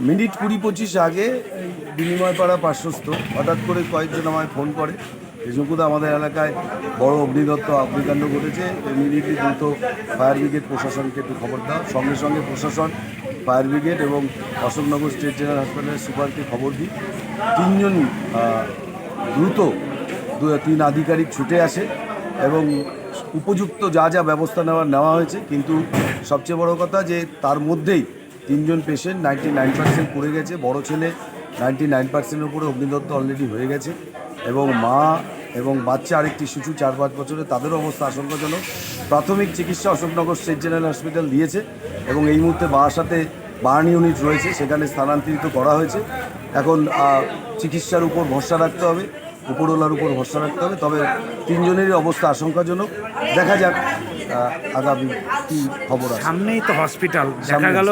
Minute 20-25 আগে বিনিময়পাড়া পার্শ্বস্থ হঠাৎ করে কয়েকজন আমায় ফোন করে ঝুঁকুদা আমাদের এলাকায় বড় অগ্নিদত্ত অগ্নিকাণ্ড ঘটেছে, ইমিডিয়েটলি দ্রুত ফায়ার ব্রিগেড প্রশাসনকে একটু খবর দাও। সঙ্গে সঙ্গে প্রশাসন, ফায়ার ব্রিগেড এবং অশোকনগর স্টেট জেনারেল হাসপাতালের সুপারকে খবর দিই। তিনজন দ্রুত 3 আধিকারিক ছুটে আসে এবং উপযুক্ত যা যা ব্যবস্থা নেওয়া হয়েছে। কিন্তু সবচেয়ে বড় কথা যে তার মধ্যেই 3 জন পেশেন্ট 99% পড়ে গেছে। বড় ছেলে 99%-এর উপরে অগ্নিদত্ত অলরেডি হয়ে গেছে এবং মা এবং বাচ্চা আরেকটি শিশু 4-5 বছরের, তাদেরও অবস্থা আশঙ্কাজনক। প্রাথমিক চিকিৎসা অশোকনগর স্টেট জেনারেল হসপিটাল দিয়েছে এবং এই মুহূর্তে বারাসাতে বার্ন ইউনিট রয়েছে, সেখানে স্থানান্তরিত করা হয়েছে। এখন চিকিৎসার উপর ভরসা রাখতে হবে, উপরওয়ালার উপর ভরসা রাখতে হবে। তবে 3 জনেরই অবস্থা আশঙ্কাজনক। দেখা যাক আগামী কী খবর আছে। সামনেই তো হসপিটাল, দেখা গেল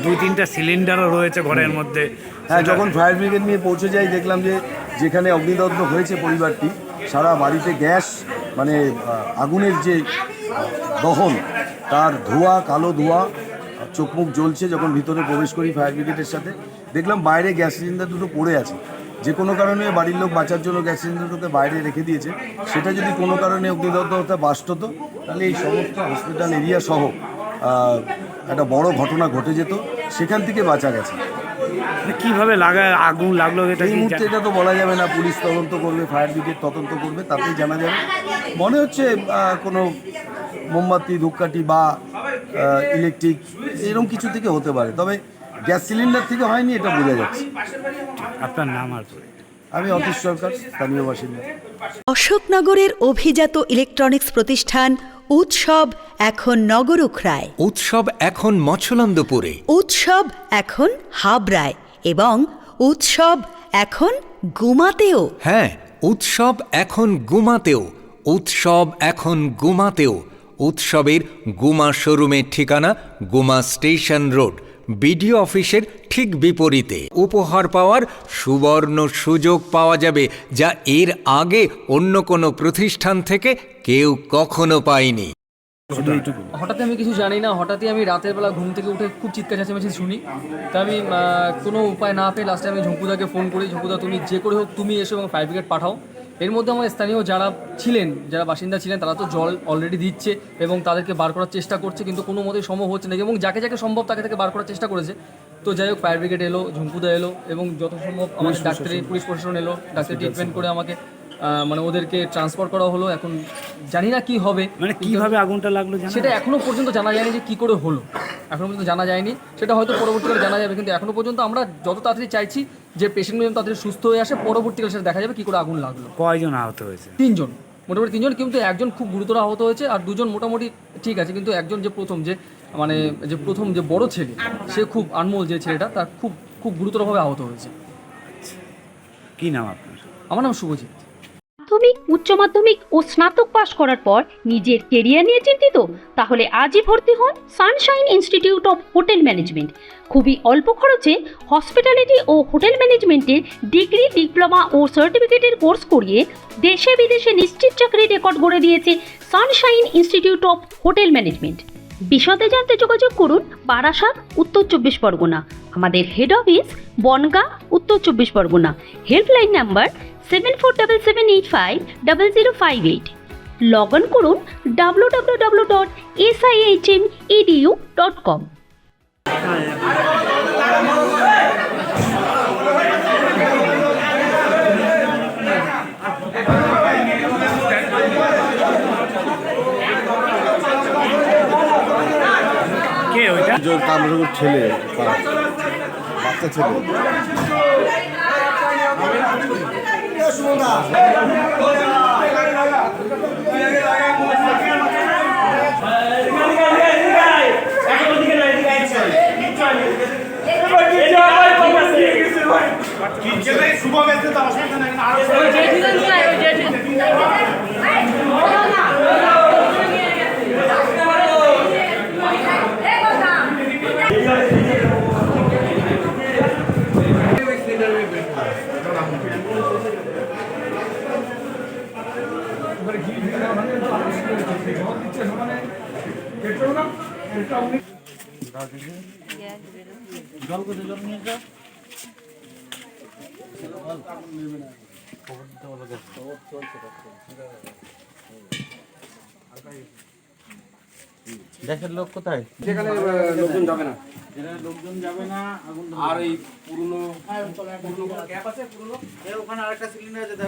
2-3টা সিলিন্ডারও রয়েছে ঘরের মধ্যে। হ্যাঁ, যখন ফায়ার ব্রিগেড নিয়ে পৌঁছে যাই দেখলাম যে যেখানে অগ্নিদগ্ধ হয়েছে পরিবারটি, সারা বাড়িতে গ্যাস মানে আগুনের যে দহন, তার ধোঁয়া, কালো ধোঁয়া, চোখ মুখ জ্বলছে। যখন ভিতরে প্রবেশ করি ফায়ার ব্রিগেডের সাথে, দেখলাম বাইরে গ্যাস সিলিন্ডার দুটো পড়ে আছে। যে কোনো কারণে বাড়ির লোক বাঁচার জন্য গ্যাস সিলিন্ডারটাকে বাইরে রেখে দিয়েছে। সেটা যদি কোনো কারণে অগ্নিদগ্ধ হতে বাস্ট হতো, তাহলে এই সমস্ত হসপিটাল এরিয়া সহ একটা বড় ঘটনা ঘটে যেত। সেখান থেকে বাঁচা গেছে। কিভাবে আগুন লাগলো এটা এই মুহূর্তে এটা তো বলা যাবে না। পুলিশ তদন্ত করবে, ফায়ার ব্রিগেড তদন্ত করবে, তাতেই জানা যাবে। মনে হচ্ছে কোনো মোমবাতি, ধূপকাঠি বা ইলেকট্রিক এরকম কিছু থেকে হতে পারে, তবে গ্যাস সিলিন্ডার থেকে হয়নি এটা বোঝা যাচ্ছে। আপনার নাম? আর আমি অতীশ সরকার, স্থানীয় বাসিন্দা। অশোকনগরের অভিজাত ইলেকট্রনিক্স প্রতিষ্ঠান উৎসব এখন নগর উখড়ায়, উৎসব এখন মছলন্দপুরে, উৎসব এখন হাবড়ায় এবং উৎসব এখন গুমাতেও। হ্যাঁ, উৎসব এখন গুমাতেও, উৎসব এখন গুমাতেও। উৎসবের গুমা শোরুমের ঠিকানা গুমা স্টেশন রোড, বিডিও অফিসের ঠিক বিপরীতে। উপহার পাওয়ার সুবর্ণ সুযোগ পাওয়া যাবে, যা এর আগে অন্য কোনো প্রতিষ্ঠান থেকে কেউ কখনো পায়নি। হঠাৎ আমি কিছু জানি না, হঠাৎই আমি রাতের বেলা ঘুম থেকে উঠে খুব চিৎকার চেঁচামেচি শুনি। তা আমি কোনো উপায় না পেয়ে লাস্টে আমি ঝুঁকুদাকে ফোন করি, ঝুঁকুদা তুমি যে করে হোক তুমি এসো এবং ফায়ার ব্রিগেড পাঠাও। এর মধ্যে আমার স্থানীয় যারা ছিলেন, যারা বাসিন্দা ছিলেন, তারা তো জল অলরেডি দিচ্ছে এবং তাদেরকে বার করার চেষ্টা করছে, কিন্তু কোনো মতেই সম্ভব হচ্ছে না এবং যাকে যাকে সম্ভব তাকে থেকে বার করার চেষ্টা করেছে। তো যাই হোক, ফায়ার ব্রিগেড এলো, ঝুঁকুদা এলো এবং যত সম্ভব আমাদের ডাক্তারি পুলিশ প্রশাসন এলো, ডাক্তারি ট্রিটমেন্ট করে আমাকে মানে ওদেরকে ট্রান্সফার করা হলো। এখন জানি না কি হবে, মানে কিভাবে আগুনটা লাগলো সেটা এখনো পর্যন্ত জানা যায়নি যে কী করে হলো, এখনো পর্যন্ত জানা যায়নি। সেটা হয়তো পরবর্তীকালে জানা যাবে, কিন্তু এখনো পর্যন্ত আমরা যত তাড়াতাড়ি চাইছি যে পেশেন্টগুলো তাড়াতাড়ি সুস্থ হয়ে আসে, পরবর্তীকালে সেটা দেখা যাবে কী করে আগুন লাগলো। কয়জন আহত হয়েছে? 3 জন, মোটামুটি 3 জন, কিন্তু একজন খুব গুরুতর আহত হয়েছে আর 2 জন মোটামুটি ঠিক আছে। কিন্তু একজন যে প্রথম যে বড় ছেলে, সে খুব আনমোল যে ছেলেটা, তার খুব খুব গুরুতরভাবে আহত হয়েছে। কি নাম আপনার? আমার নাম শুভজিৎ। মাধ্যমিক, উচ্চ মাধ্যমিক ও স্নাতক পাশ করার পর নিজের কেরিয়ার নিয়ে চিন্তিত? তাহলে আজই ভর্তি হন Sunshine institute of hotel management. খুবই অল্প খরচে হসপিটালিটি ও হোটেল ম্যানেজমেন্টের ডিগ্রি, ডিপ্লোমা ও সার্টিফিকেটের কোর্স করিয়ে দেশে বিদেশে নিশ্চিত চাকরির রেকর্ড গড়ে দিয়েছে Sunshine institute of hotel management. বিশদে জানতে যোগাযোগ করুন বারাসাত, উত্তর 24 পরগনা। আমাদের হেড অফিস বনগাঁ, উত্তর 24 Pargana. Helpline number 7477850058। Log on করুন www.sihmedu.com। কে ওইটা? ছেলে, বাচ্চা ছেলে। দেশের লোক কোথায়? যেখানে লোকজন যাবে না, লোকজন যাবে না। আর এই পুরনো ক্যাপ আছে, পুরনো ওখানে আরেকটা সিলিন্ডার আছে।